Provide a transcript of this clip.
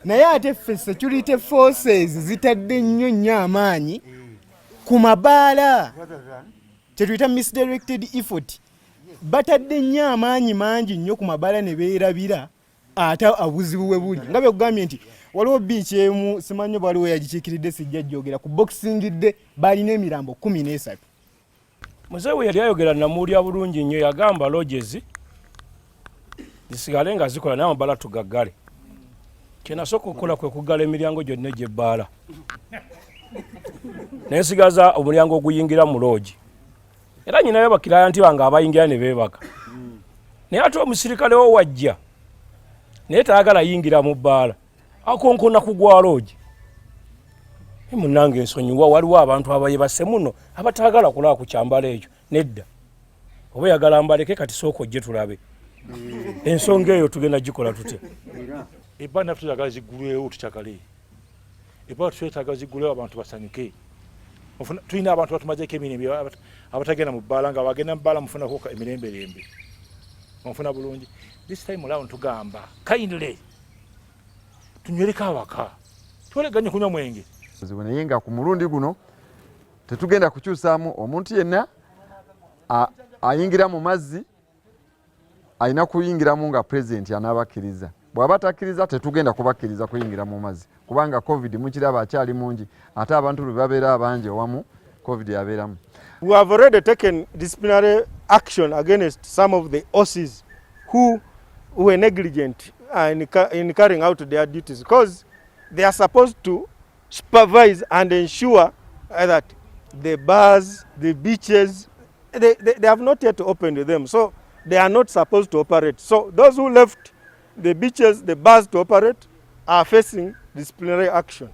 naye ate ffe security forces zitadde nnyo amaanyi ku mabaala kyetuyita misdirected effort. Batadde nnyo amaanyi mangi nnyo ku mabaala ne beerabira ate obuzibu bwe buli nga bekugambye nti waliwo biiki emu simanyi bwaliwo yagikiikiridde sijja jjogera ku boxingidde balina emirambo 13. Muzee we yali ayogera namuwulira bulungi nnyo, yagamba lodges zisigale nga zikola n'amabaala tugaggale. Kyenasooka okukola kwe kuggala emiryango gyonna egy'ebbaala nesigaza omulyango oguyingira mu loogi, era nyinayo bakirayanti bange abayingira ne beebaka. Naye ate omusirikale wo wajja naye taagala yingira mu bbaala akonkona kugwa loogi. Munnange ensonyiwa, waliwo abantu abayebase muno abataagala kulaba ku kyambalo ekyo. Nedda, oba yagala mbaleke kati sooka ojje tulabe ensonga eyo tugenda gikola tutya. Ebbaala naffe tuyagala ziggulwewo tukyagale. Ebbaala twetaaga ziggulwewo abantu basanyuke. Tulina abantu batumazeeko emirembe abatagenda mu bbaala, nga bagenda mu bbaala mufunako emiremberembe mufuna bulungi. This time around tugamba kindly tunywereko awaka, tweleganye kunywa mwenge. Naye nga ku mulundi guno tetugenda kukyusaamu omuntu yenna ayingira mu mazzi alina kuyingiramu nga pulezidenti anabakkiriza. Bw'aba takkiriza tetugenda kubakkiriza kuyingira mu mazzi kubanga covid mukiraba akyali mungi ate abantu bwe babeera abangi owamu covid yabeeramu. We have already taken disciplinary action against some of the OCs who were negligent in carrying out their duties, because they are supposed to supervise and ensure that the bars, the beaches, they have not yet opened them, so they are not supposed to operate. So those who left the beaches, the bars to operate are facing disciplinary action.